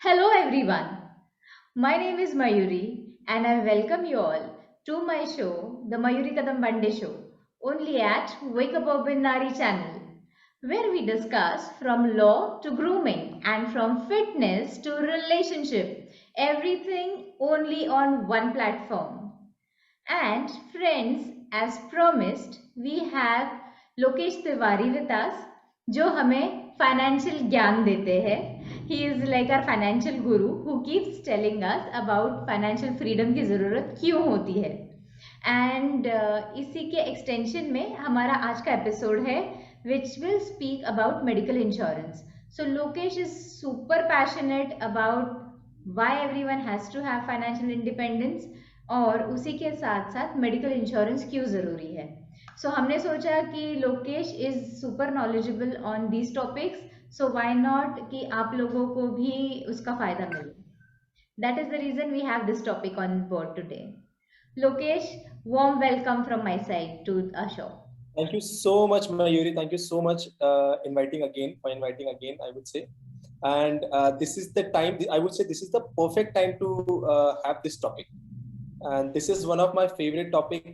Hello everyone. My name is Mayuri and I welcome you all to my show, the Mayuri Kadam Bande Show, only at Wake Up Urban Nari channel, where we discuss from law to grooming and from fitness to relationship, everything only on one platform. And friends, as promised, we have Lokesh Tiwari with us, जो हमें financial ज्ञान देते हैं. He is like our financial guru who keeps telling us about financial freedom की ज़रूरत क्यों होती है. एंड इसी के एक्सटेंशन में हमारा आज का एपिसोड है which will speak about medical insurance. So Lokesh is super passionate about why everyone has to have financial independence और उसी के साथ साथ मेडिकल इंश्योरेंस क्यों ज़रूरी है. सो हमने सोचा कि Lokesh is super knowledgeable on these topics, so why not कि आप लोगों को भी उसका फ़ायदा मिले. That is the reason we have this topic on board today. Lokesh, warm welcome from my side to our show. Thank you so much, Mayuri. Thank you so much inviting again, I would say. And this is the time, I would say this is the perfect time to have this topic. And this is one of my favorite topic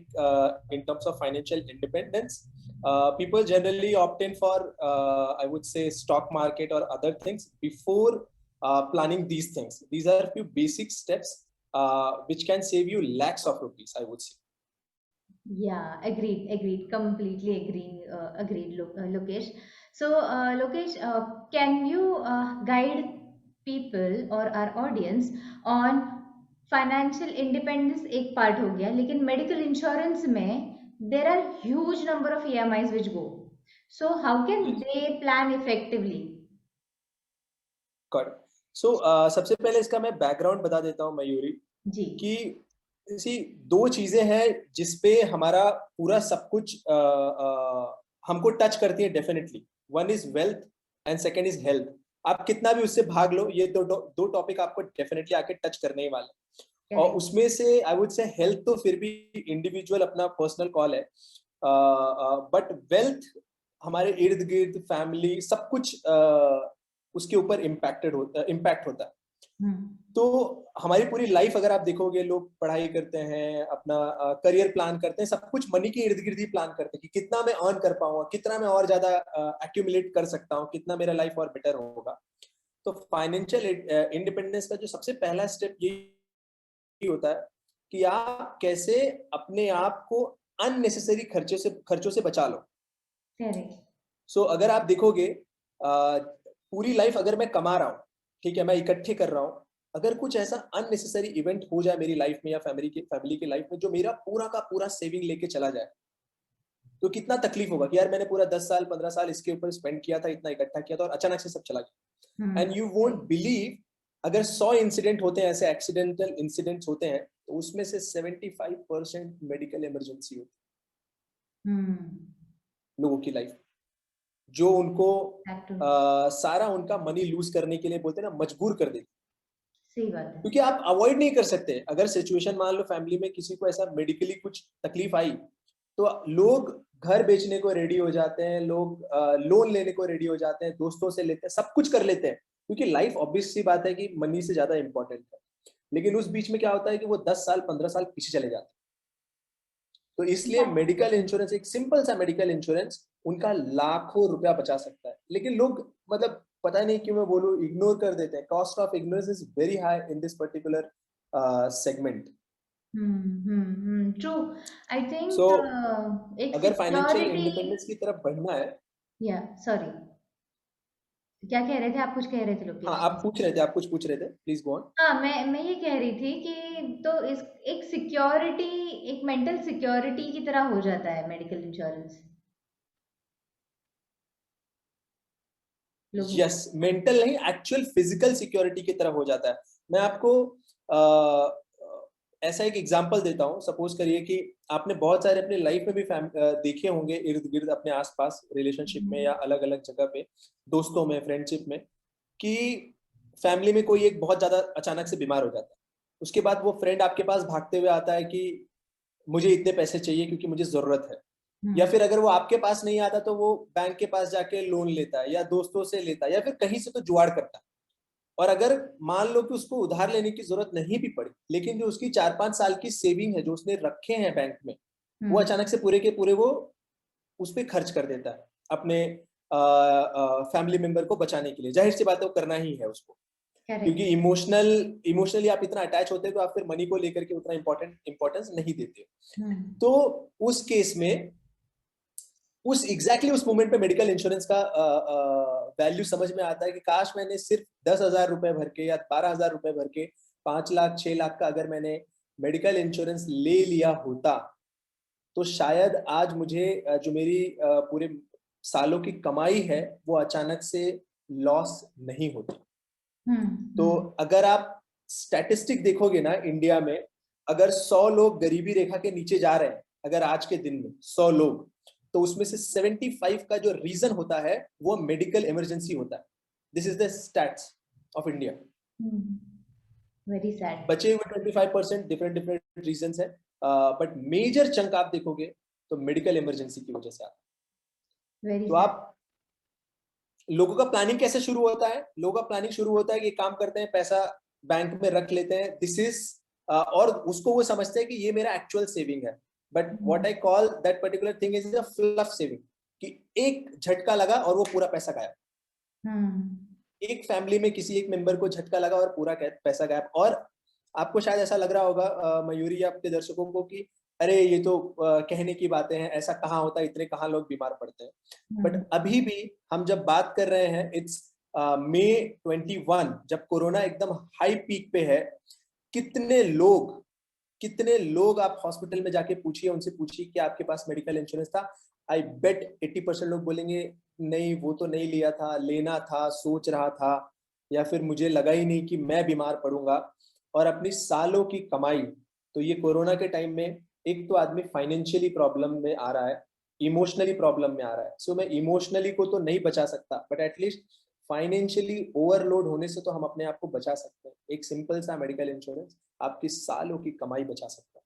in terms of financial independence. People generally opt in for, I would say, stock market or other things before planning these things. These are a few basic steps which can save you lakhs of rupees, I would say. Yeah, agreed, completely agreed, Lokesh. So, Lokesh, can you guide people or our audience on financial independence? एक part हो गया, लेकिन medical insurance में there are huge number of EMIs which go. So, how can they plan effectively? Got it. So, सबसे पहले इसका मैं background बता देता हूँ मयूरी जी. कि ऐसी दो चीजें हैं जिसपे हमारा पूरा सब कुछ हमको टच करती है definitely. One is wealth and second is health. आप कितना भी उससे भाग लो, ये दो टॉपिक आपको डेफिनेटली आके टच करने ही वाले. और उसमें से आई वुड से हेल्थ तो फिर भी इंडिविजुअल अपना पर्सनल कॉल है, बट वेल्थ हमारे इर्द गिर्द फैमिली सब कुछ उसके ऊपर इम्पैक्ट होता है. तो हमारी पूरी लाइफ अगर आप देखोगे, लोग पढ़ाई करते हैं, अपना करियर प्लान करते हैं, सब कुछ मनी के इर्द गिर्द ही प्लान करते हैं कि कितना मैं अर्न कर पाऊंगा, कितना मैं और ज्यादा एक्यूमुलेट कर सकता हूँ, कितना मेरा लाइफ और बेटर होगा. तो फाइनेंशियल इंडिपेंडेंस का जो सबसे पहला स्टेप यही होता है कि आप कैसे अपने आप को अननेसेसरी खर्चों से बचा लो. सो अगर आप देखोगे पूरी लाइफ अगर मैं कमा रहा हूँ, ठीक है, मैं इकट्ठे कर रहा हूँ, अगर कुछ ऐसा अननेसेसरी इवेंट हो जाए मेरी लाइफ में या फैमिली की लाइफ में जो मेरा पूरा का पूरा सेविंग लेके चला जाए, तो कितना तकलीफ होगा कि यार मैंने पूरा 10 साल 15 साल इसके ऊपर स्पेंड किया था, इतना इकट्ठा किया था और अचानक से सब चला गया. एंड यू वोंट बिलीव, अगर 100 इंसिडेंट होते हैं, ऐसे एक्सीडेंटल इंसिडेंट्स होते हैं, तो उसमें से 75% मेडिकल इमरजेंसी होती है लोगों की लाइफ, जो उनको सारा उनका मनी लूज करने के लिए बोलते हैं ना, मजबूर कर देती. सही बात है. क्योंकि आप अवॉइड नहीं कर सकते. अगर सिचुएशन मान लो फैमिली में किसी को ऐसा मेडिकली कुछ तकलीफ आई, तो लोग घर बेचने को रेडी हो जाते हैं, लोग लोन लेने को रेडी हो जाते हैं, दोस्तों से लेते हैं, सब कुछ कर लेते हैं, क्योंकि लाइफ ऑब्वियस सी बात है कि मनी से ज्यादा इंपॉर्टेंट है. लेकिन उस बीच में क्या होता है कि वो 10 साल 15 साल पीछे चले जाते हैं. तो इसलिए मेडिकल इंश्योरेंस, एक सिंपल सा मेडिकल इंश्योरेंस उनका लाखों रुपया बचा सकता है. लेकिन लोग मतलब पता नहीं क्यों मैं बोलूं, इग्नोर कर देते हैं. Cost of ignorance is very high in this particular segment. True. I think so एक अगर फाइनेंशियल सिक्योरिटी. इंडिपेंडेंस की तरफ बढ़ना है. या सॉरी, क्या कह रहे थे? आप कुछ कह रहे थे लोकेश? हाँ, आप कुछ पूछ रहे थे, प्लीज गो ऑन. हाँ, मैं ये कह रही थी कि तो इस एक सिक्योरिटी, एक मेंटल सिक्योरिटी की तरह हो जाता है मेडिकल इंश्योरेंस. यस, मेंटल नहीं, एक्चुअल फिजिकल सिक्योरिटी की तरफ हो जाता है. मैं आपको ऐसा एक एग्जांपल देता हूँ. सपोज करिए कि आपने बहुत सारे अपने लाइफ में भी देखे होंगे इर्द गिर्द अपने आसपास, रिलेशनशिप में या अलग अलग जगह पे, दोस्तों में, फ्रेंडशिप में, कि फैमिली में कोई एक बहुत ज्यादा अचानक से बीमार हो जाता है. उसके बाद वो फ्रेंड आपके पास भागते हुए आता है कि मुझे इतने पैसे चाहिए क्योंकि मुझे जरूरत है. या फिर अगर वो आपके पास नहीं आता तो वो बैंक के पास जाके लोन लेता है, या दोस्तों से लेता है, या फिर कहीं से तो जुगाड़ करता है. और अगर मान लो कि उसको उधार लेने की जरूरत नहीं भी पड़ी, लेकिन जो उसकी 4-5 साल की सेविंग है जो उसने रखे हैं बैंक में, वो अचानक से पूरे के पूरे वो उस पर खर्च कर देता है अपने फैमिली मेंबर को बचाने के लिए। जाहिर सी बात है वो करना ही है उसको, क्योंकि इमोशनली आप इतना अटैच होते हैं तो आप फिर मनी को लेकर के उतना इंपॉर्टेंस नहीं देते। तो उस केस में उस मोमेंट पे मेडिकल इंश्योरेंस का वैल्यू समझ में आता है कि काश मैंने सिर्फ 10,000 रुपए भर के या 12,000 रुपए भर के 5 लाख 6 लाख का अगर मैंने मेडिकल इंश्योरेंस ले लिया होता, तो शायद आज मुझे जो मेरी पूरे सालों की कमाई है वो अचानक से लॉस नहीं होती। तो अगर आप स्टैटिस्टिक देखोगे ना इंडिया में, अगर 100 लोग गरीबी रेखा के नीचे जा रहे हैं, अगर आज के दिन में 100 लोग, तो उसमें से 75 का जो रीजन होता है वो मेडिकल इमरजेंसी होता है। This is the stats of India. Very sad. बचे हुए 25% डिफरेंट डिफरेंट रीजंस है, बट मेजर चंक आप देखोगे तो मेडिकल इमरजेंसी की वजह से आता है। तो आप लोगों का प्लानिंग कैसे शुरू होता है? लोगों का प्लानिंग शुरू होता है कि काम करते हैं, पैसा बैंक में रख लेते हैं, दिस इज और उसको वो समझते हैं कि ये मेरा एक्चुअल सेविंग है। But what I call that particular thing is a fluff saving, कि एक झटका लगा और वो पूरा पैसा गायब। एक फैमिली में किसी एक मेंबर को झटका लगा और पूरा पैसा गायब। और आपको शायद ऐसा लग रहा होगा मयूरी, आपके दर्शकों को, कि अरे ये तो कहने की बातें हैं, ऐसा कहाँ होता है, इतने कहाँ लोग बीमार पड़ते हैं। बट अभी भी हम जब बात कर रहे हैं, इट्स मई 21, जब कोरोना एकदम हाई पीक पे है, कितने लोग आप हॉस्पिटल में जाके पूछिए, उनसे पूछिए कि आपके पास मेडिकल इंश्योरेंस था। आई बेट 80% लोग बोलेंगे नहीं, वो तो नहीं लिया था, लेना था, सोच रहा था, या फिर मुझे लगा ही नहीं कि मैं बीमार पड़ूंगा। और अपनी सालों की कमाई, तो ये कोरोना के टाइम में एक तो आदमी फाइनेंशियली प्रॉब्लम में आ रहा है, इमोशनली प्रॉब्लम में आ रहा है। सो मैं इमोशनली को तो नहीं बचा सकता, बट एटलीस्ट फाइनेंशियली ओवरलोड होने से तो हम अपने आप को बचा सकते हैं। एक सिंपल सा मेडिकल इंश्योरेंस आपकी सालों की कमाई बचा सकता है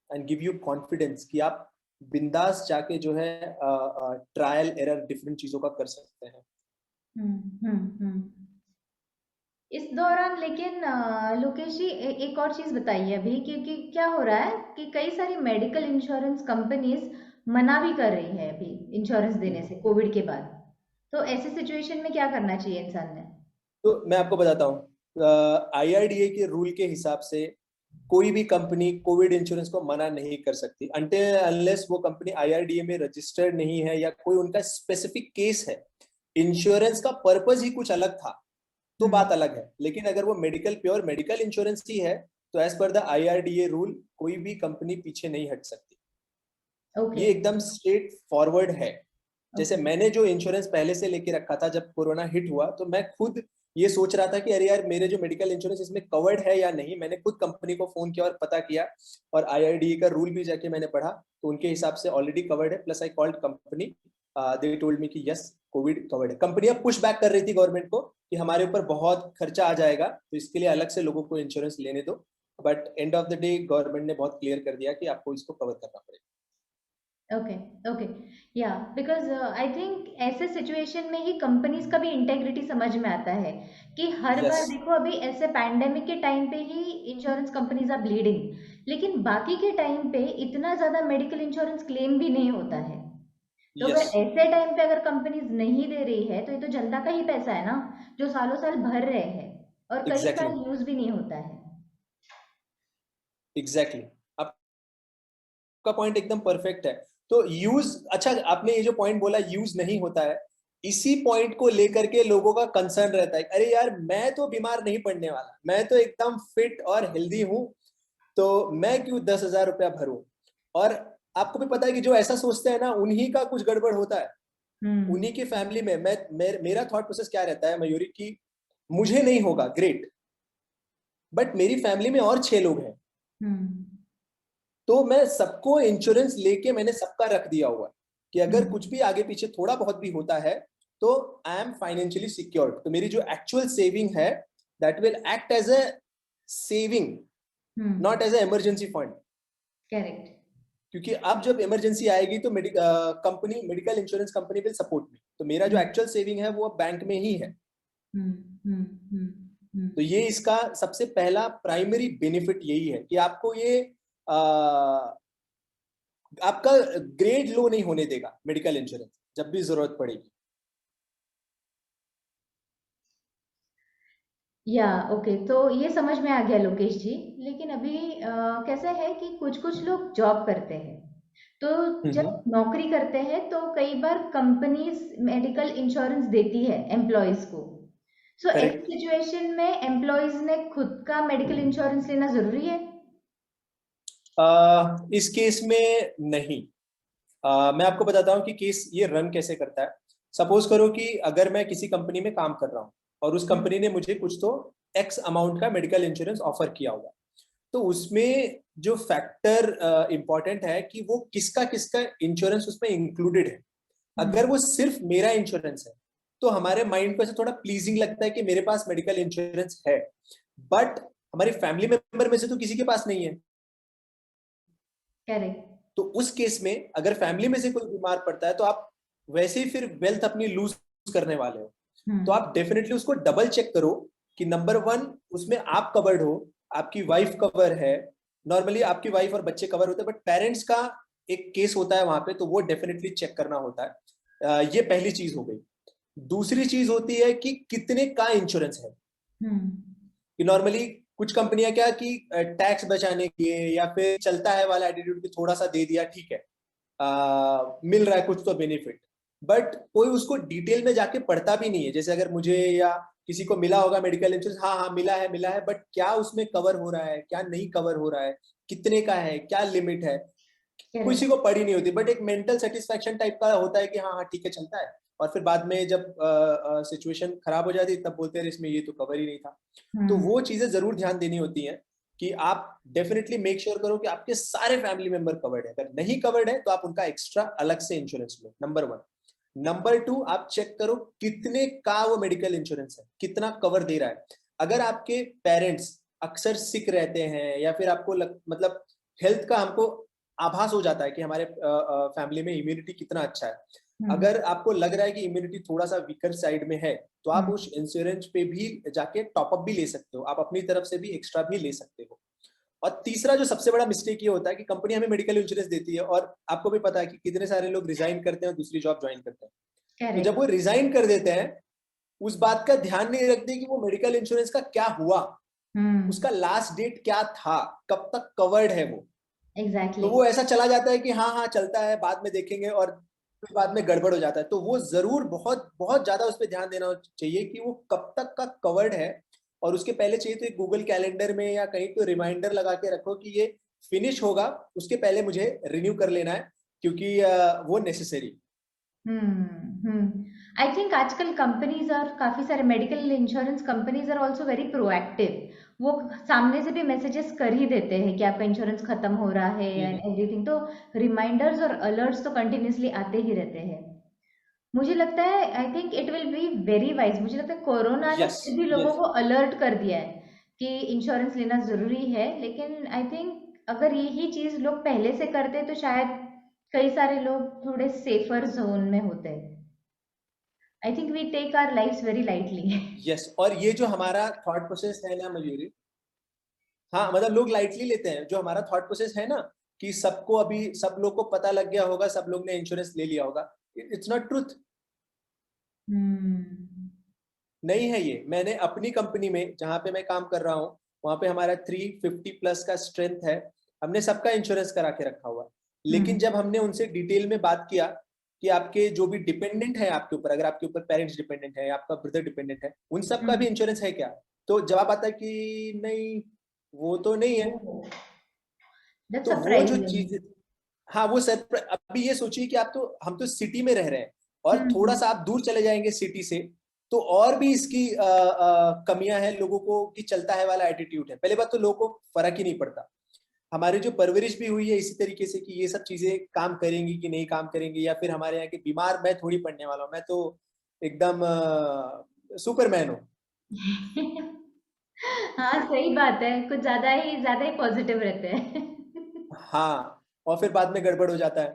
एंड गिव यू कॉन्फिडेंस कि आप बिंदास जाके जो है ट्रायल एरर डिफरेंट चीजों का कर सकते हैं। इस दौरान लेकिन लोकेश जी एक और चीज बताइए अभी, क्योंकि क्या हो रहा है कि कई सारी मेडिकल इंश्योरेंस कंपनीज मना भी कर रही है अभी इंश्योरेंस देने से कोविड के बाद। तो ऐसी सिचुएशन में क्या करना चाहिए इंसान ने? तो मैं आपको बताता हूँ, IRDA के रूल के हिसाब से कोई भी कंपनी कोविड इंश्योरेंस को मना नहीं कर सकती अनटिल अनलेस वो कंपनी IRDA में रजिस्टर्ड नहीं है या कोई उनका स्पेसिफिक केस है, इंश्योरेंस का पर्पस ही कुछ अलग था, तो बात अलग है। लेकिन अगर वो प्योर मेडिकल इंश्योरेंस ही है, तो as per the IRDA rule कोई भी कंपनी पीछे नहीं हट सकती। ये एकदम स्ट्रेट फॉरवर्ड है। जैसे मैंने जो इंश्योरेंस पहले से लेके रखा था, जब कोरोना हिट हुआ तो मैं खुद ये सोच रहा था कि अरे यार, मेरे जो मेडिकल इंश्योरेंस इसमें कवर्ड है या नहीं। मैंने खुद कंपनी को फोन किया और पता किया, और IRDA का रूल भी जाके मैंने पढ़ा, तो उनके हिसाब से ऑलरेडी कवर्ड है। Plus I called company, they told me कि यस, कोविड कवर्ड है। कंपनियां पुश बैक कर रही थी गवर्नमेंट को कि हमारे ऊपर बहुत खर्चा आ जाएगा, तो इसके लिए अलग से लोगों को इंश्योरेंस लेने दो। But end of the day government ने बहुत क्लियर कर दिया कि आपको इसको कवर करना पड़ेगा। ओके या बिकॉज आई थिंक ऐसे सिचुएशन में ही कंपनीज का भी इंटेग्रिटी समझ में आता है कि हर बार देखो, अभी ऐसे पैंडेमिक के टाइम पे ही इंश्योरेंस कंपनीज आर ब्लीडिंग, लेकिन बाकी के टाइम पे इतना ज्यादा मेडिकल इंश्योरेंस क्लेम भी नहीं होता है। तो अगर ऐसे टाइम पे अगर कंपनीज नहीं दे रही है, तो ये तो जनता का ही पैसा है ना, जो सालों साल भर रहे हैं और कई साल यूज भी नहीं होता है। एग्जैक्टली, आपका पॉइंट एकदम परफेक्ट है। तो यूज, अच्छा आपने ये जो पॉइंट बोला यूज नहीं होता है, इसी पॉइंट को लेकर के लोगों का कंसर्न रहता है, अरे यार मैं तो बीमार नहीं पड़ने वाला, मैं तो एकदम फिट और हेल्दी हूं, तो मैं क्यों 10,000 रुपया भरूं। और आपको भी पता है कि जो ऐसा सोचते हैं ना, उन्हीं का कुछ गड़बड़ होता है। उन्हीं की फैमिली में मेरा थॉट प्रोसेस क्या रहता है मयूरी, की मुझे नहीं होगा, ग्रेट, बट मेरी फैमिली में और 6 लोग हैं, तो मैं सबको इंश्योरेंस लेके मैंने सबका रख दिया हुआ है कि अगर कुछ भी आगे पीछे थोड़ा बहुत भी होता है तो आई एम फाइनेंशियली सिक्योर्ड। तो मेरी जो एक्चुअल सेविंग है, that will act as a saving, not as a emergency fund. Correct. क्योंकि अब जब इमरजेंसी आएगी तो medical insurance company will support me. तो मेरा जो एक्चुअल सेविंग है वो बैंक में ही है। तो ये इसका सबसे पहला प्राइमरी बेनिफिट यही है कि आपको ये आपका ग्रेड लो नहीं होने देगा मेडिकल इंश्योरेंस जब भी जरूरत पड़ेगी। या ओके, तो ये समझ में आ गया लोकेश जी। लेकिन अभी कैसा है कि कुछ कुछ लोग जॉब करते हैं, तो जब नौकरी करते हैं तो कई बार कंपनीज मेडिकल इंश्योरेंस देती है एम्प्लॉयज को। सो ऐसी करेक्ट। सिचुएशन में एम्प्लॉयज ने खुद का मेडिकल इंश्योरेंस लेना जरूरी है? इस केस में नहीं। मैं आपको बताता हूँ कि केस ये रन कैसे करता है। सपोज करो कि अगर मैं किसी कंपनी में काम कर रहा हूँ और उस हम्म। कंपनी ने मुझे कुछ तो एक्स अमाउंट का मेडिकल इंश्योरेंस ऑफर किया होगा, तो उसमें जो फैक्टर इंपॉर्टेंट है कि वो किसका किसका इंश्योरेंस उसमें इंक्लूडेड है। अगर हम्म। वो सिर्फ मेरा इंश्योरेंस है तो हमारे माइंड को ऐसे थोड़ा प्लीजिंग लगता है कि मेरे पास मेडिकल इंश्योरेंस है, बट हमारी फैमिली मेंबर में से तो किसी के पास नहीं है। करेक्ट। तो उस केस में अगर फैमिली में से कोई बीमार पड़ता है तो आप वैसे ही फिर वेल्थ अपनी लूज करने वाले हो। तो हम्म। आप डेफिनेटली उसको डबल चेक करो कि नंबर वन उसमें आप कवर्ड हो, आपकी वाइफ कवर है। नॉर्मली आपकी वाइफ और बच्चे कवर होते हैं, बट पेरेंट्स का एक केस होता है वहां पे, तो वो डेफिनेटली चेक करना होता है। ये पहली चीज हो गई। दूसरी चीज होती है कि कितने का इंश्योरेंस है। हम्म। कि नॉर्मली कुछ कंपनियां क्या कि टैक्स बचाने के लिए या फिर चलता है वाला एटीट्यूड की थोड़ा सा दे दिया, ठीक है, मिल रहा है कुछ तो बेनिफिट, बट कोई उसको डिटेल में जाके पढ़ता भी नहीं है। जैसे अगर मुझे या किसी को मिला होगा मेडिकल इंश्योरेंस, हाँ हाँ मिला है, बट क्या उसमें कवर हो रहा है, क्या नहीं कवर हो रहा है, कितने का है, क्या लिमिट है, किसी करेक्ट। को पड़ी नहीं होती। बट एक मेंटल सेटिस्फेक्शन टाइप का होता है कि हाँ हाँ ठीक है चलता है। और फिर बाद में जब सिचुएशन खराब हो जाती है तब बोलते हैं इसमें ये तो कवर ही नहीं था। तो हम्म। वो चीजें जरूर ध्यान देनी होती हैं कि आप डेफिनेटली मेक श्योर करो कि आपके सारे फैमिली मेंबर कवर्ड है। अगर नहीं कवर्ड है तो आप उनका एक्स्ट्रा अलग से इंश्योरेंस लो, नंबर वन। नंबर टू, आप चेक करो कितने का वो मेडिकल इंश्योरेंस है, कितना कवर दे रहा है। अगर आपके पेरेंट्स अक्सर सिक रहते हैं या फिर आपको मतलब हेल्थ का हमको आभास हो जाता है कि हमारे फैमिली में इम्यूनिटी कितना अच्छा है, हम्म। अगर आपको लग रहा है कि इम्यूनिटी थोड़ा सा वीकर साइड में है, तो आप हम्म। उस इंश्योरेंस पे भी जाके टॉपअप भी ले सकते हो, आप अपनी तरफ से भी एक्स्ट्रा भी ले सकते हो। और तीसरा जो सबसे बड़ा मिस्टेक ये होता है कि कंपनी हमें मेडिकल इंश्योरेंस देती है और आपको भी पता है कि कितने सारे लोग रिजाइन करते हैं और दूसरी जॉब ज्वाइन करते हैं। तो जब करेक्ट। वो रिजाइन कर देते हैं उस बात का ध्यान नहीं रखते कि वो मेडिकल इंश्योरेंस का क्या हुआ, हम्म। उसका लास्ट डेट क्या था, कब तक कवर्ड है वो। तो एग्जैक्टली। वो ऐसा चला जाता है कि हाँ हाँ चलता है, बाद में देखेंगे, और फिर बाद में गड़बड़ हो जाता है। तो वो जरूर बहुत बहुत ज्यादा उस पर ध्यान देना चाहिए कि वो कब तक का कवर्ड है। और उसके पहले चाहिए तो एक गूगल कैलेंडर में या कहीं तो रिमाइंडर लगा के रखो कि ये फिनिश होगा, उसके पहले मुझे रिन्यू कर लेना है, क्योंकि वो नेसेसरी। हम्म। आई थिंक आजकल कंपनीज और काफी सारे medical insurance companies are also very proactive. वो सामने से भी मैसेजेस कर ही देते हैं कि आपका इंश्योरेंस खत्म हो रहा है एंड एवरीथिंग। तो रिमाइंडर्स और अलर्ट्स तो कंटिन्यूसली आते ही रहते हैं। मुझे लगता है आई think it will be very wise. मुझे लगता है कोरोना ने यस फिर भी लोगों यस। को अलर्ट कर दिया है कि इंश्योरेंस लेना जरूरी है। लेकिन आई थिंक अगर यही चीज लोग पहले से करते तो शायद कई सारे लोग थोड़े सेफर जोन में होते। I think we take our lifes very lightly. Yes, और ये जो हमारा थॉट प्रोसेस है ना मयूरी, हाँ मतलब लोग लाइटली लेते हैं जो हमारा थॉट प्रोसेस है ना, कि सबको अभी सब लोग को पता लग गया होगा, सब लोग ने इंश्योरेंस ले लिया होगा। It's not truth. हम्म। नहीं है ये। मैंने अपनी कंपनी में जहां पे मैं काम कर रहा हूँ वहां पे हमारा 350+ का स्ट्रेंथ है, हमने सबका इंश्योरेंस करा के रखा हुआ है। लेकिन हम्म। जब हमने उनसे डिटेल में बात किया कि आपके जो भी डिपेंडेंट है आपके ऊपर, अगर आपके ऊपर पेरेंट्स डिपेंडेंट है, आपका ब्रदर डिपेंडेंट है, उन सब का भी इंश्योरेंस है क्या, तो जवाब आता है कि नहीं, वो तो नहीं है। दैट्स तो वो जो सरप्राइजिंग। चीज, हाँ वो सर, अभी ये सोचिए कि आप तो, हम तो सिटी में रह रहे हैं और थोड़ा हम्म। सा आप दूर चले जाएंगे सिटी से, तो और भी इसकी कमियां हैं लोगों को कि चलता है वाला एटीट्यूड है। पहले बात तो लोगों को फर्क ही नहीं पड़ता। हमारी जो परवरिश भी हुई है इसी तरीके से कि ये सब चीजें काम करेंगी कि नहीं काम करेंगी, या फिर हमारे यहाँ के बीमार मैं थोड़ी पड़ने वाला हूँ, मैं तो एकदम सुपरमैन हूँ। हाँ सही बात है, कुछ ज्यादा ही पॉजिटिव रहते हैं। हाँ, और फिर बाद में गड़बड़ हो जाता है।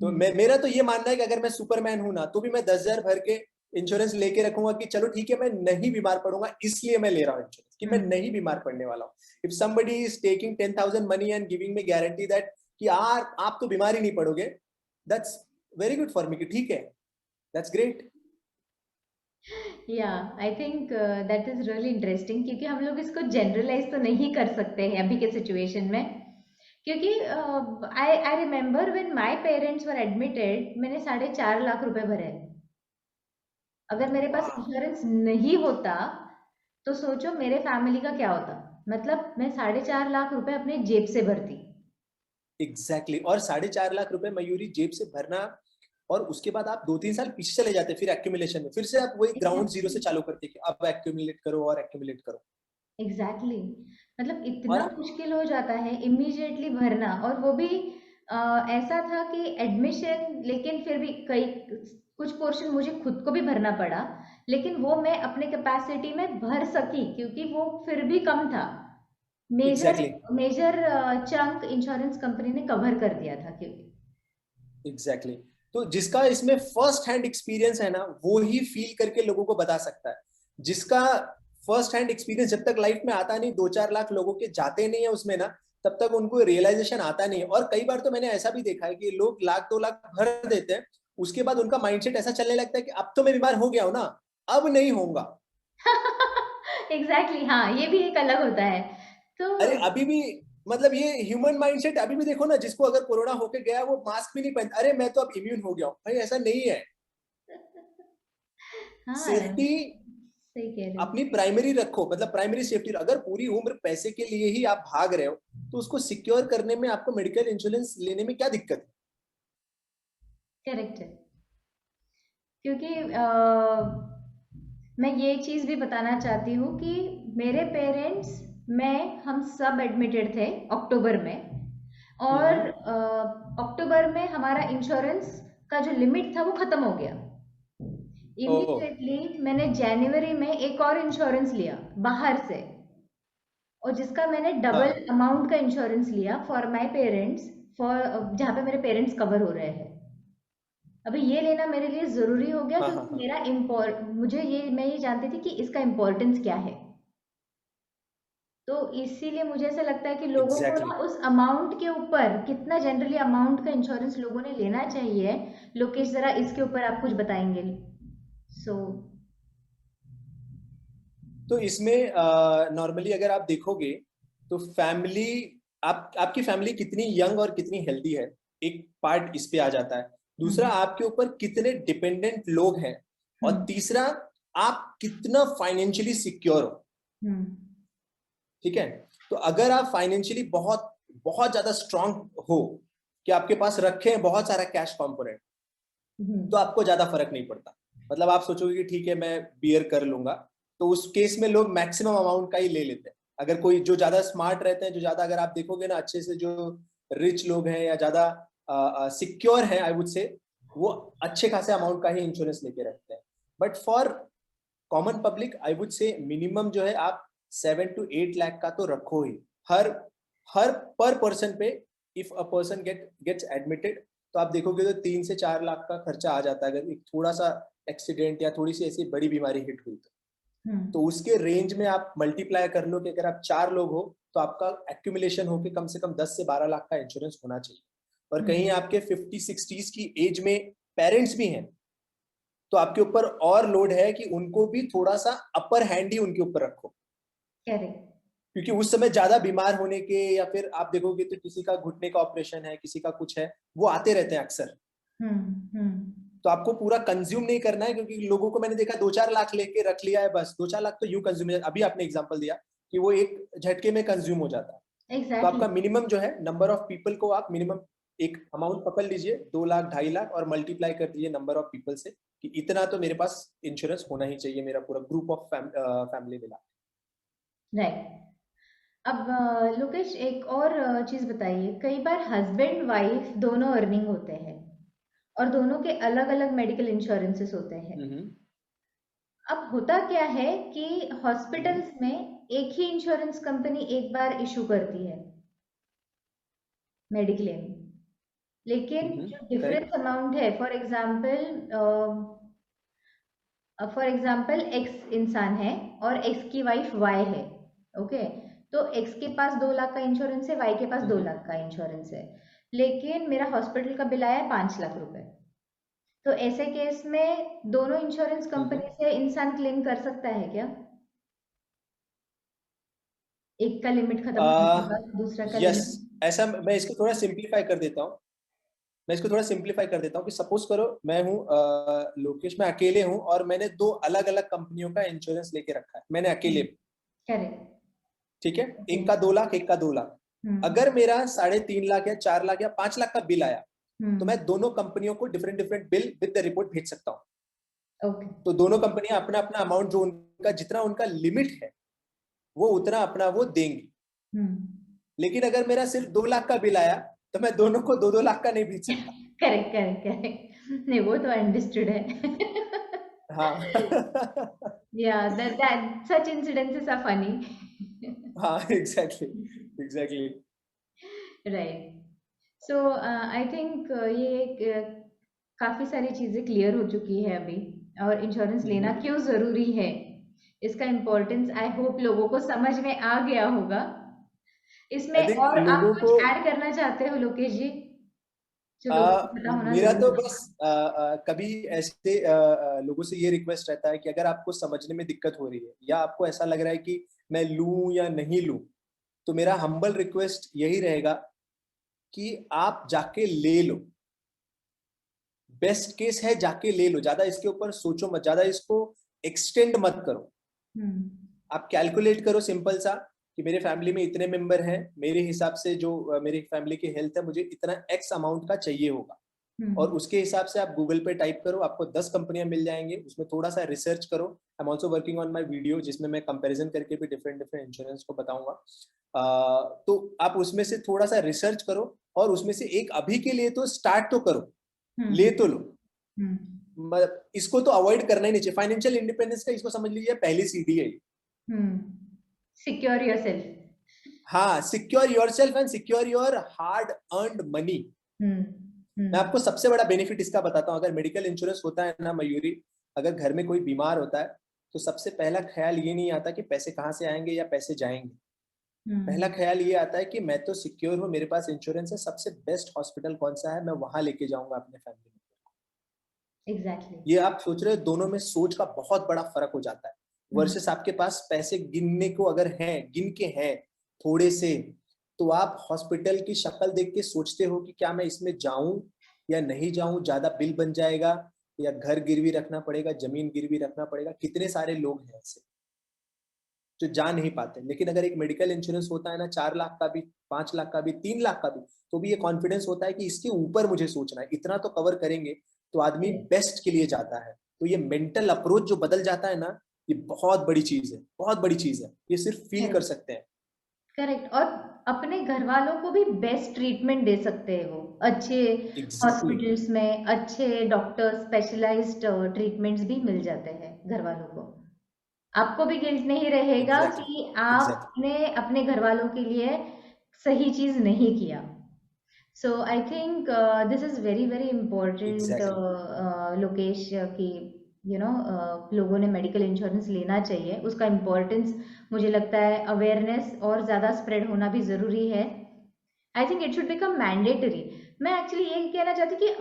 तो हम्म। मेरा तो ये मानना है कि अगर मैं सुपरमैन हूं ना तो भी मैं 10,000 भर के इंश्योरेंस लेके रखूंगा कि चलो ठीक है मैं नहीं बीमार पड़ूंगा इसलिए मैं ले रहा हूँ इंश्योरेंस कि मैं नहीं बीमार पड़ने वाला हूँ. If somebody is taking 10,000 money and giving me guarantee that कि यार आप तो बीमार ही नहीं पड़ोगे, that's very good for me कि ठीक है, that's great. Yeah I think that is really interesting, क्योंकि हम लोग इसको जनरलाइज तो नहीं कर सकते हैं अभी के सिचुएशन में, क्योंकि I I remember when my parents were admitted, मैंने 4.5 लाख रुपए भरे हैं. अगर मेरे पास वाह. इंश्योरेंस नहीं होता तो सोचो मेरे फैमिली का क्या होता. मतलब मैं 4.5 लाख रुपए अपने जेब से भरती. Exactly exactly. और 4.5 लाख रुपए मयूरी जेब से भरना, और उसके बाद आप 2-3 साल पीछे चले जाते, फिर एक्यूमुलेशन में फिर से आप वही ग्राउंड जीरो से चालू करते कि अब एक्यूमुलेट करो और एक्यूमुलेट करो. Exactly exactly. मतलब इतना और मुश्किल हो जाता है इमीडिएटली भरना, और वो भी ऐसा था कि एडमिशन, लेकिन फिर भी कई कुछ पोर्शन मुझे खुद को भी भरना पड़ा, लेकिन वो मैं अपने कैपेसिटी में भर सकी क्योंकि वो फिर भी कम था. Major exactly major chunk insurance company ने कवर कर दिया था क्योंकि. एग्जैक्टली. तो जिसका इसमें फर्स्ट हैंड एक्सपीरियंस है ना, वो ही फील करके लोगों को बता सकता है. जिसका फर्स्ट हैंड एक्सपीरियंस जब तक लाइफ में आता नहीं, 2-4 लाख लोगों के जाते नहीं है उसमें ना, तब तक उनको रियलाइजेशन आता नहीं. और कई बार तो मैंने ऐसा भी देखा है कि लोग 1-2 लाख भर देते हैं, उसके बाद उनका माइंडसेट ऐसा चलने लगता है कि अब तो मैं बीमार हो गया हूं ना, अब नहीं होऊंगा. एग्जैक्टली, हाँ, ये भी एक अलग होता है. अरे तो अभी भी, मतलब ये ह्यूमन माइंडसेट अभी भी देखो ना, जिसको अगर कोरोना होके गया वो मास्क भी नहीं पहनता, अरे मैं तो अब इम्यून हो गया हूँ. भाई ऐसा नहीं है. हाँ, सेफ्टी सही कह रहे हो. अपनी प्राइमरी रखो, मतलब प्राइमरी सेफ्टी. अगर पूरी उम्र पैसे के लिए ही आप भाग रहे हो, तो उसको सिक्योर करने में आपको मेडिकल इंश्योरेंस लेने में क्या दिक्कत है. करेक्ट है. क्योंकि मैं ये चीज़ भी बताना चाहती हूँ कि मेरे पेरेंट्स, मैं, हम सब एडमिटेड थे अक्टूबर में, और हम्म. अक्टूबर में हमारा इंश्योरेंस का जो लिमिट था वो ख़त्म हो गया. ओ. इमीडिएटली मैंने जनवरी में एक और इंश्योरेंस लिया बाहर से, और जिसका मैंने डबल हाँ अमाउंट का इंश्योरेंस लिया फॉर माय पेरेंट्स, फॉर जहाँ पे मेरे पेरेंट्स कवर हो रहे हैं. अभी ये लेना मेरे लिए ज़रूरी हो गया हाँ हाँ क्योंकि हाँ. मेरा इम्पोर्ट मुझे ये मैं ये जानती थी कि इसका इम्पोर्टेंस क्या है. तो इसीलिए मुझे ऐसा लगता है कि लोगों को एग्जैक्टली ना exactly. उस अमाउंट के ऊपर, कितना जनरली अमाउंट का इंश्योरेंस लोगों ने लेना चाहिए. लोकेश, ज़रा इसके ऊपर आप कुछ बताएंगे. सो तो इसमें नॉर्मली अगर आप देखोगे तो फैमिली, आप आपकी फैमिली कितनी यंग और कितनी हेल्दी है, एक पार्ट इस पे आ जाता है. दूसरा, हम्म. आपके ऊपर कितने डिपेंडेंट लोग हैं. और हम्म. तीसरा, आप कितना फाइनेंशियली सिक्योर हो. हम्म. ठीक है. तो अगर आप फाइनेंशियली बहुत बहुत ज्यादा स्ट्रांग हो, कि आपके पास रखे हैं बहुत सारा कैश कंपोनेंट, तो हम्म. आपको ज्यादा फर्क नहीं पड़ता. मतलब आप सोचोगे कि ठीक है मैं बियर कर लूंगा, तो उस केस में लोग मैक्सिमम अमाउंट का ही ले लेते हैं. अगर कोई जो ज्यादा स्मार्ट रहते हैं, जो ज्यादा, अगर आप देखोगे ना अच्छे से, जो रिच लोग हैं या ज्यादा सिक्योर हैं आई वुड से, वो अच्छे खासे अमाउंट का ही इंश्योरेंस लेके रखते हैं. But for common public I would say minimum जो है आप 7 to 8 लाख का तो रखो ही. हर हर पर पर्सन पे. If a person gets admitted, तो आप देखोगे तो 3 से 4 लाख का खर्चा आ जाता है, अगर एक थोड़ा सा एक्सीडेंट या थोड़ी सी ऐसी बड़ी बीमारी हिट हुई तो हम्म. उसके रेंज में आप मल्टीप्लाई कर लो कि अगर आप 4 लोग हो, तो आपका एक्यूमुलेशन होके कम से कम 10 से 12 लाख का इंश्योरेंस होना चाहिए. और कहीं हम्म. आपके 50-60s की एज में पेरेंट्स भी हैं, तो आपके ऊपर और लोड है कि उनको भी थोड़ा सा अपर हैंड ही उनके ऊपर रखो. करेक्ट. क्योंकि उस समय ज्यादा बीमार होने के, या फिर आप देखोगे तो किसी का घुटने का ऑपरेशन है, किसी का कुछ है, वो आते रहते हैं अक्सर. हम्म. हम्म. तो आपको पूरा कंज्यूम नहीं करना है, क्योंकि लोगों को मैंने देखा 2-4 लाख लेके रख लिया है, बस 2-4 लाख तो यूं कंज्यूम, अभी आपने एग्जांपल दिया कि वो एक झटके में कंज्यूम हो जाता है. तो एग्जैक्टली. आपका मिनिमम जो है, नंबर ऑफ पीपल को आप मिनिमम एक अमाउंट पकड़ लीजिए, 2 लाख 2.5 लाख, और मल्टीप्लाई कर दीजिए नंबर ऑफ पीपल से, कि इतना तो मेरे पास इंश्योरेंस होना ही चाहिए, मेरा पूरा ग्रुप ऑफ फैमिली मिला. राइट. अब लोकेश, एक और चीज़ बताइए. कई बार हस्बैंड वाइफ दोनों अर्निंग होते हैं और दोनों के अलग अलग मेडिकल इंश्योरेंसेस होते हैं. हम्म. अब होता क्या है कि हम्म. हॉस्पिटल्स में एक ही इंश्योरेंस कंपनी एक बार इशू करती है मेडिक्लेम, लेकिन जो डिफरेंस करेक्ट. अमाउंट है, for example for example x इंसान है और एक्स की वाइफ वाई है, ओके, तो एक्स के पास 2 लाख का इंश्योरेंस है, वाई के पास 2 लाख का इंश्योरेंस है, लेकिन मेरा हॉस्पिटल का बिल आया 5 लाख रुपए। तो ऐसे केस में दोनों इंश्योरेंस कंपनी से इंसान क्लेम कर सकता है क्या? एक का लिमिट खत्म होने के बाद दूसरा का यस, लिमिट? ऐसा मैं इसको थोड़ा सिंप्लीफाई कर देता हूँ। मैं इसको थोड़ा सिंप्लीफाई कर देता हूँ कि सपोज करो मैं हूँ लोकेश, मैं अकेले हूँ और मैंने 2 अलग-अलग कंपनियों का इंश्योरेंस लेके रखा है, मैंने अकेले। करेक्ट। ठीक है, ओके। एक का 2 लाख, एक का 2 लाख। हम्म। अगर मेरा 3.5 लाख या 4 लाख या 5 लाख का बिल आया, तो मैं हम्म। दोनों कंपनियों को different different bill with the report भेज सकता हूँ। ओके। तो दोनों कंपनियां अपना अपना अमाउंट, जो उनका जितना उनका लिमिट है, वो उतना अपना वो देंगी। हम्म। लेकिन अगर मेरा सिर्फ 2 लाख का बिल आया, तो मैं दोनों को 2-2 लाख का नहीं भेज सकता। Correct, correct, correct. नहीं, वो तो अंडरस्टूड है। हाँ। या that such incidences are funny. हाँ, exactly, exactly. Right. So I think ये काफी सारी चीजें क्लियर हो चुकी है अभी, और इंश्योरेंस लेना क्यों जरूरी है, इसका इम्पोर्टेंस आई होप लोगों को समझ में आ गया होगा। आई इसमें थिंक और आप लोगों को कुछ ऐड करना चाहते हो लोकेश जी, जो लोगों को पता होना मेरा तो जरूरी है? बस कभी ऐसे लोगों से ये रिक्वेस्ट रहता है कि अगर आपको समझने में दिक्कत हो रही है या आपको ऐसा लग रहा है कि मैं लूं या नहीं लूं, तो मेरा हम्बल रिक्वेस्ट यही रहेगा कि आप जाके ले लो। बेस्ट केस है, जाके ले लो, ज्यादा इसके ऊपर सोचो मत, ज्यादा इसको एक्सटेंड मत करो। हम्म। आप कैलकुलेट करो सिंपल सा कि मेरे फैमिली में इतने मेंबर हैं, मेरे हिसाब से जो मेरी फैमिली की हेल्थ है, मुझे इतना एक्स अमाउंट का चाहिए होगा। और हम्म। उसके हिसाब से आप गूगल पे टाइप करो, आपको 10 कंपनियां मिल जाएंगे, उसमें थोड़ा सा रिसर्च करो। I am also working on my video, जिसमें मैं कंपेरिजन करके भी डिफरेंट डिफरेंट इंश्योरेंस को बताऊंगा। तो आप उसमें से थोड़ा सा रिसर्च करो, और उसमें से एक अभी के लिए तो स्टार्ट तो करो, ले हम्म। तो लो। हम्म। इसको तो अवॉइड करना ही नहीं चाहिए। फाइनेंशियल इंडिपेंडेंस का इसको समझ लीजिए पहली सीढ़ी है। हम्म। Secure yourself. हाँ, secure yourself and secure your hard earned money. Hmm. मैं हम्म। आपको सबसे बड़ा बेनिफिट इसका बताता हूँ। अगर मेडिकल इंश्योरेंस होता है ना मयूरी, अगर घर में कोई बीमार होता है, तो सबसे पहला ख्याल ये नहीं आता कि पैसे कहाँ से आएंगे या पैसे जाएंगे। पहला हम्म। ख्याल ये आता है कि मैं तो सिक्योर हूँ, मेरे पास इंश्योरेंस है, सबसे बेस्ट हॉस्पिटल कौन सा है, मैं वहां लेके जाऊंगा अपने फैमिली में। एग्जैक्टली। ये आप सोच रहे हो, दोनों में सोच का बहुत बड़ा फर्क हो जाता है। हम्म। वर्सेस आपके पास पैसे गिनने को अगर हैं, गिन के हैं थोड़े से, तो आप हॉस्पिटल की शक्ल देख के सोचते हो कि क्या मैं इसमें जाऊं या नहीं जाऊं, ज्यादा बिल बन जाएगा, या घर गिरवी रखना पड़ेगा, जमीन गिरवी रखना पड़ेगा। कितने सारे लोग हैं ऐसे जो जा नहीं पाते। लेकिन अगर एक मेडिकल इंश्योरेंस होता है ना, 4 लाख का भी, 5 लाख का भी, 3 लाख का भी, तो भी ये कॉन्फिडेंस होता है कि इसके ऊपर मुझे सोचना है, इतना तो कवर करेंगे। तो आदमी बेस्ट के लिए जाता है। तो ये मेंटल अप्रोच जो बदल जाता है ना, ये बहुत बड़ी चीज है, बहुत बड़ी चीज है। ये सिर्फ फील कर करेक्ट, सकते हैं। करेक्ट। और अपने घर वालों को भी बेस्ट ट्रीटमेंट दे सकते हैं वो, अच्छे एग्जैक्टली, हॉस्पिटल्स में अच्छे डॉक्टर स्पेशलाइज्ड ट्रीटमेंट्स भी मिल जाते हैं घर वालों को। आपको भी गिल्ट नहीं रहेगा एग्जैक्टली, कि एग्जैक्टली, आपने अपने घर वालों के लिए सही चीज नहीं किया। So I think this is very very important, exactly. Lokesh, कि लोगों ने मेडिकल इंश्योरेंस लेना चाहिए। उसका इम्पोर्टेंस मुझे लगता है अवेयरनेस और ज़्यादा स्प्रेड होना भी ज़रूरी है। आई think it should become mandatory. मैं एक्चुअली ये कहना चाहती कि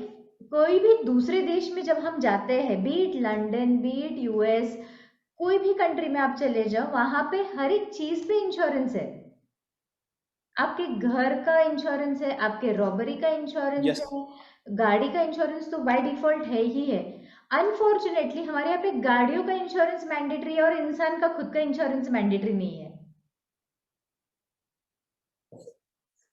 कोई भी दूसरे देश में जब हम जाते हैं, B it London, B it US, कोई भी कंट्री में आप चले जाओ, वहां पे हर एक चीज पे इंश्योरेंस है। आपके घर का इंश्योरेंस है, आपके रॉबरी का इंश्योरेंस यस, है, गाड़ी का इंश्योरेंस तो बाय डिफॉल्ट है ही है। अनफॉर्चुनेटली हमारे यहाँ पे गाड़ियों का इंश्योरेंस मैंडेटरी है और इंसान का खुद का इंश्योरेंस मैंडेटरी नहीं है।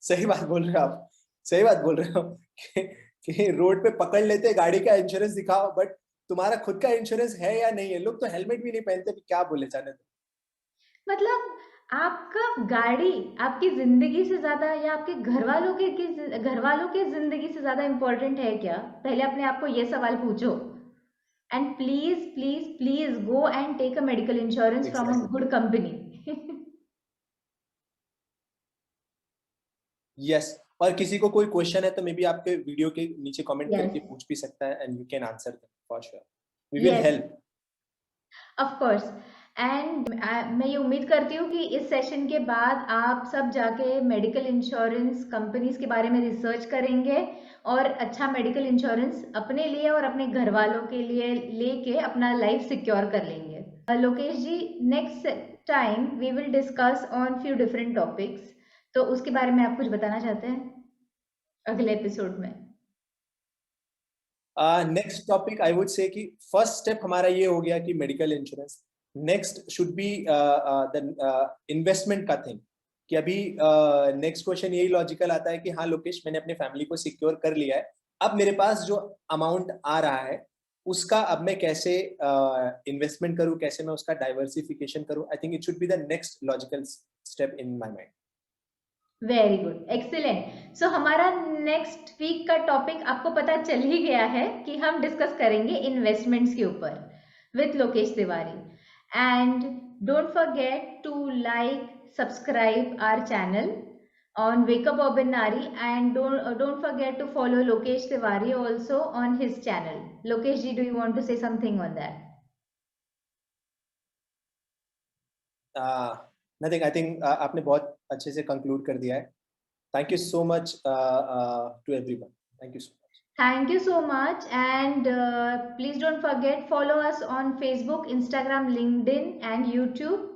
सही बात बोल रहे हो आप। सही बात बोल रहे हो कि, कि रोड पे पकड़ लेते हैं, गाड़ी का इंश्योरेंस दिखाओ, बट तुम्हारा खुद का इंश्योरेंस है या नहीं है। लोग तो हेलमेट भी नहीं पहनते, क्या बोले जाने दो। मतलब आपका गाड़ी आपकी जिंदगी से ज्यादा, या आपके घर वालों के जिंदगी से ज्यादा इंपॉर्टेंट है क्या? पहले अपने आप को ये सवाल पूछो। And please please please go and take a medical insurance from a exactly, good company. Yes. और किसी को कोई क्वेश्चन है तो मे बी आपके वीडियो के नीचे कमेंट यस, करके पूछ भी सकता है, and you can answer them for sure. We will yes. Help. Of course. And मैं ये उम्मीद करती हूँ कि इस सेशन के बाद आप सब जाके मेडिकल इंश्योरेंस कंपनीज के बारे में रिसर्च करेंगे और अच्छा मेडिकल इंश्योरेंस अपने लिए और अपने घर वालों के लिए लेके अपना लाइफ सिक्योर कर लेंगे। Lokesh ji, next time we will discuss on few different topics, तो उसके बारे में आप कुछ बताना चाहते हैं अगले एपिसोड में? Next topic I would say कि फर्स्ट स्टेप हमारा ये हो गया कि medical insurance. Next should be the investment का थिंग, कि अभी नेक्स्ट क्वेश्चन यही लॉजिकल आता है कि हाँ लोकेश, मैंने अपने फैमिली को सिक्योर कर लिया है, अब मेरे पास जो अमाउंट आ रहा है उसका अब मैं कैसे इन्वेस्टमेंट करूं, कैसे मैं उसका डाइवर्सिफिकेशन करूं। I think it should be the next logical step in my mind. Very good, excellent. So हमारा नेक्स्ट वीक का टॉपिक आपको पता चल ही गया है कि हम डिस्कस करेंगे इन्वेस्टमेंट्स के ऊपर with Lokesh Tiwari. And don't forget to like, subscribe our channel on Wake Up Urban Nari, and don't forget to follow Lokesh Tiwari also on his channel. Lokesh ji, do you want to say something on that? Nothing, I think आपने बहुत अच्छे से conclude कर दिया है। Thank you so much to everyone, thank you so much. Thank you so much, and please don't forget follow us on Facebook, Instagram, LinkedIn, and YouTube.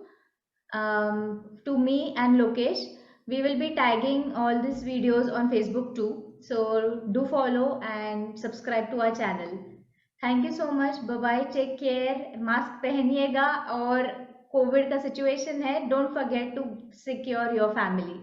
To me and Lokesh, we will be tagging all these videos on Facebook too. So do follow and subscribe to our channel. Thank you so much. Bye bye. Take care. Mask पहनिएगा, और COVID का situation है, don't forget to secure your family.